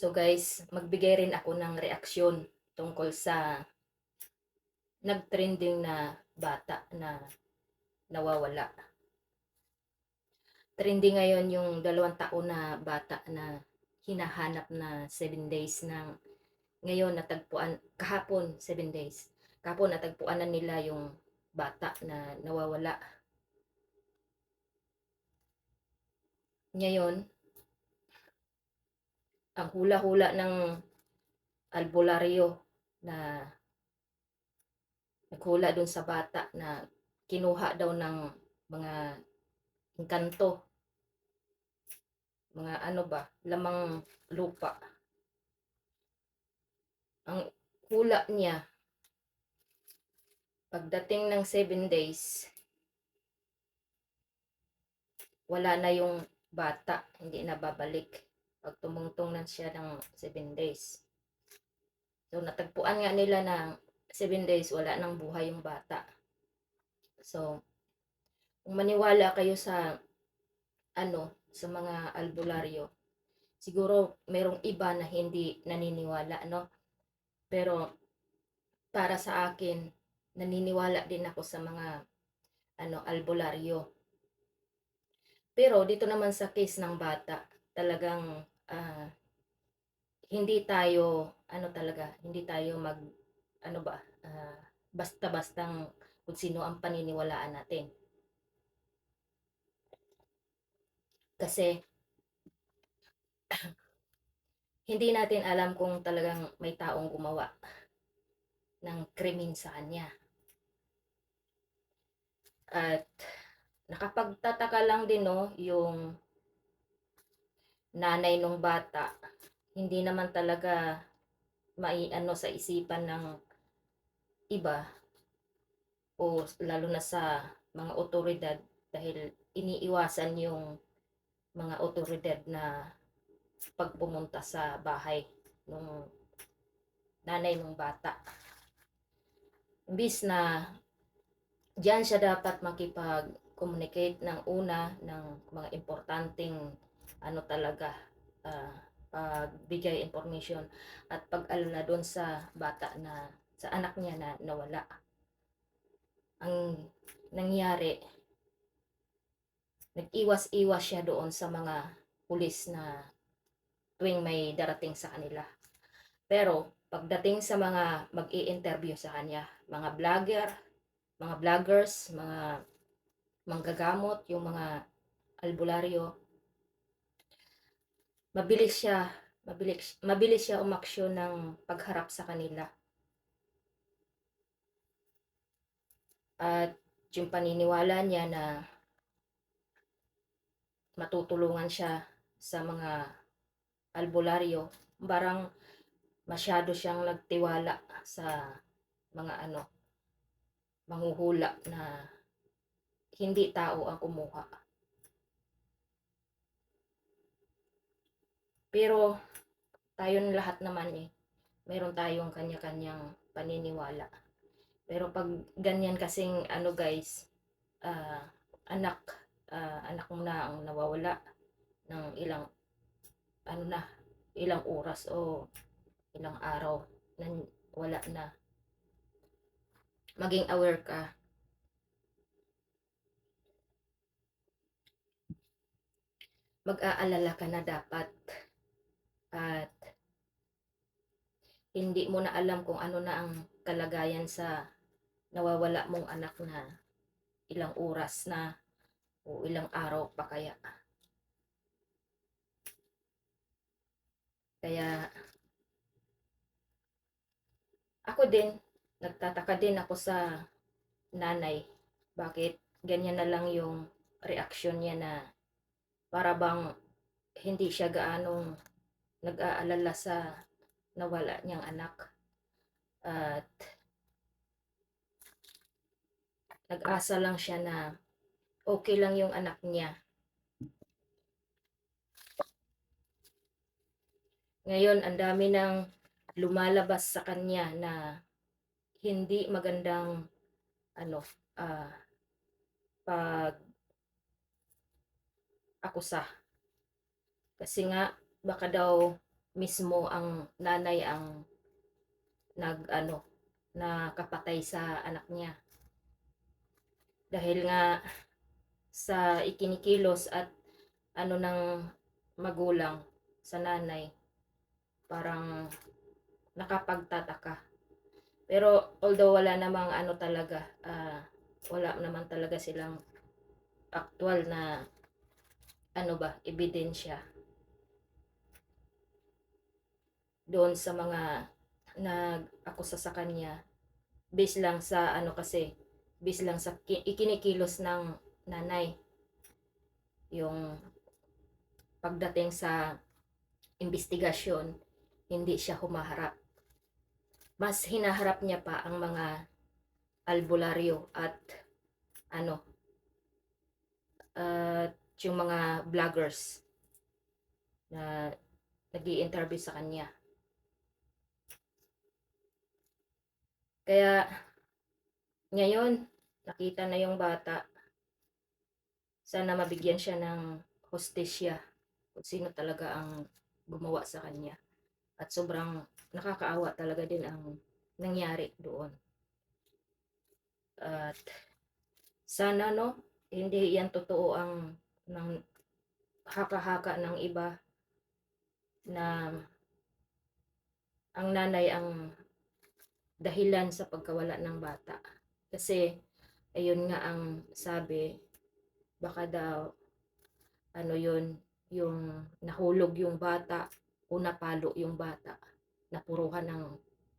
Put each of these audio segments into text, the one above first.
So guys, magbigay rin ako ng reaksyon tungkol sa nag-trending na bata na nawawala. Trending ngayon yung 2 taon na bata na hinahanap na 7 days ng ngayon natagpuan, kahapon 7 days. Kahapon natagpuan na nila yung bata na nawawala. Ngayon, ang hula-hula ng albularyo na naghula dun sa bata na kinuha daw ng mga engkanto, mga ano ba, lamang lupa. Ang hula niya, pagdating ng 7 days, wala na yung bata, hindi na babalik. Pag tumungtong na siya ng 7 days. So, natagpuan nga nila na 7 days, wala nang buhay yung bata. So, kung maniwala kayo sa ano, sa mga albularyo, siguro merong iba na hindi naniniwala, no? Pero para sa akin, naniniwala din ako sa mga albularyo. Pero dito naman sa case ng bata, talagang ah, hindi tayo talaga, hindi tayo mag ano ba, basta-bastang kung sino ang paniniwalaan natin. Kasi hindi natin alam kung talagang may taong gumawa ng krimen sa kanya. At nakapagtataka lang din, no, yung nanay nung bata, hindi naman talaga maiano sa isipan ng iba o lalo na sa mga otoridad, dahil iniiwasan yung mga otoridad na pagpumunta sa bahay nung nanay nung bata. Imbis na diyan siya dapat makipag-communicate ng una ng mga importanteng talaga, uh, pagbigay information at pag-alala doon sa bata, na sa anak niya na nawala. Ang nangyari, nag-iwas-iwas siya doon sa mga pulis na tuwing may darating sa kanila. Pero pagdating sa mga mag-i-interview sa kanya, mga vloggers, mga manggagamot, yung mga albularyo, mabilis siya umaksyon ng pagharap sa kanila. At yung paniniwala niya na matutulungan siya sa mga albularyo, parang masyado siyang nagtiwala sa mga manghuhula na hindi tao ang kumuha. Pero tayong lahat naman meron tayong kanya-kanyang paniniwala. Pero pag ganyan kasing guys, ah, anak anak mo na ang nawawala ng ano na ilang oras o ilang araw na wala na, maging aware ka. Mag-aalala ka na dapat, at hindi mo na alam kung ano na ang kalagayan sa nawawala mong anak na ilang oras na o ilang araw pa kaya. Kaya ako din, nagtataka din ako sa nanay. Bakit ganyan na lang yung reaksyon niya, na para bang hindi siya gaanong nag-aalala sa nawala niyang anak. At nag-asa lang siya na okay lang yung anak niya. Ngayon, ang dami nang lumalabas sa kanya na hindi magandang ano, pag akusa. Kasi nga, baka daw mismo ang nanay ang nag-ano, nakapatay sa anak niya. Dahil nga sa ikinikilos at ano ng magulang sa nanay, parang nakapagtataka. Pero although wala namang ano talaga, wala naman talaga silang aktual na ano ba, ebidensya doon sa mga nag-akusa sa kanya, base lang sa ano kasi, base lang sa ikinikilos ng nanay. Yung pagdating sa investigasyon, hindi siya humaharap. Mas hinaharap niya pa ang mga albularyo at ano, yung mga vloggers na nag-i-interview sa kanya. Kaya ngayon, nakita na yung bata. Sana mabigyan siya ng hustisya kung sino talaga ang gumawa sa kanya. At sobrang nakakaawa talaga din ang nangyari doon. At sana no, hindi yan totoo ang ng haka-haka ng iba na ang nanay ang dahilan sa pagkawala ng bata. Kasi ayun nga ang sabi, baka daw ano yun, yung nahulog yung bata o napalo yung bata, napuruhan ng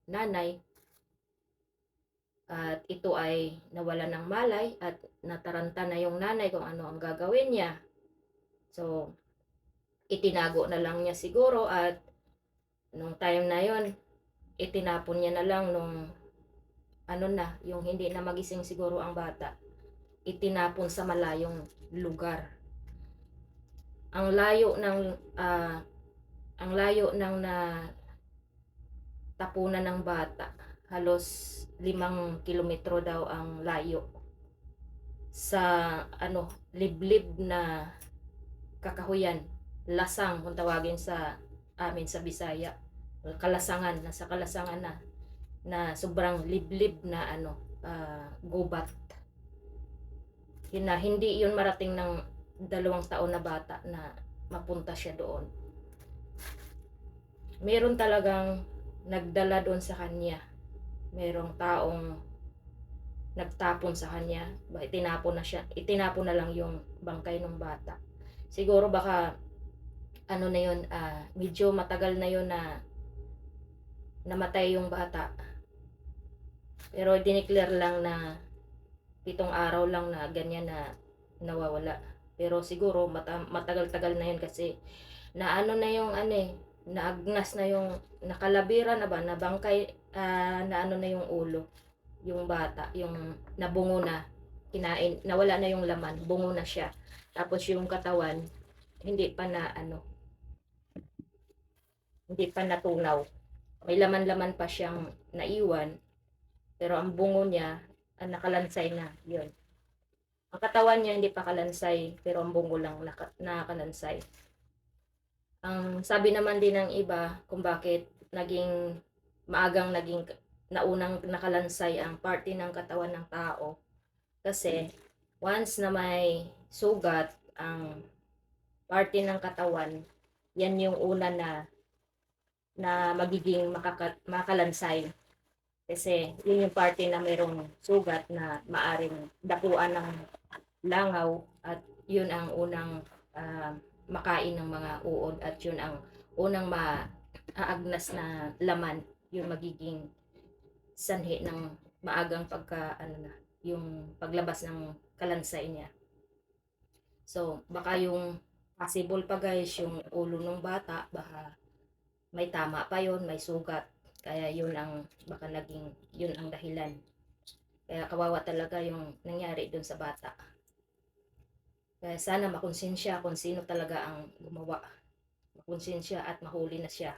nanay, at ito ay nawala ng malay at nataranta na yung nanay kung ano ang gagawin niya. So itinago na lang niya siguro, at nung time na yon itinapon niya na lang nung ano na, yung hindi na magising siguro ang bata, itinapon sa malayong lugar. Ang layo ng ang layo ng na tapunan ng bata, halos 5 kilometro daw ang layo sa ano, liblib na kakahuyan, lasang kung tawagin sa amin sa Bisaya, kalasangan, nasa kalasangan na sobrang liblib na ano, gubat. Hindi yun marating ng 2 taon na bata na mapunta siya doon. Meron talagang nagdala doon sa kanya, merong taong nagtapon sa kanya, itinapon na lang yung bangkay ng bata. Siguro baka ano na yun, medyo matagal na yun na namatay yung bata, pero dineclare lang na 7 araw lang na ganyan na nawawala. Pero siguro matagal-tagal na yun kasi na ano na yung ano naagnas na yung, nakalabira na ba na bangkay, na ano na yung ulo, yung bata, yung nabungo na, kinain, nawala na yung laman, bungo na siya. Tapos yung katawan hindi pa na ano, hindi pa natunaw. May laman-laman pa siyang naiwan, pero ang bungo niya nakalansay na, yun. Ang katawan niya hindi pa kalansay, pero ang bungo lang nakalansay. Ang sabi naman din ng iba kung bakit maagang naging naunang nakalansay ang parte ng katawan ng tao, kasi once na may sugat ang parte ng katawan, yan yung una na magiging makalansay. Kasi yun yung parte na mayroong sugat na maaring dapuan ng langaw, at yun ang unang makain ng mga uod, at yun ang unang maaagnas na laman, yung magiging sanhi ng maagang pagka ano na, yung paglabas ng kalansay niya. So baka yung possible pa guys, yung ulo ng bata baka may tama pa yon, may sugat, kaya yun ang baka naging yun ang dahilan. Kaya kawawa talaga yung nangyari dun sa bata. Kaya sana makonsensya kung sino talaga ang gumawa. Makonsensya at mahuli na siya.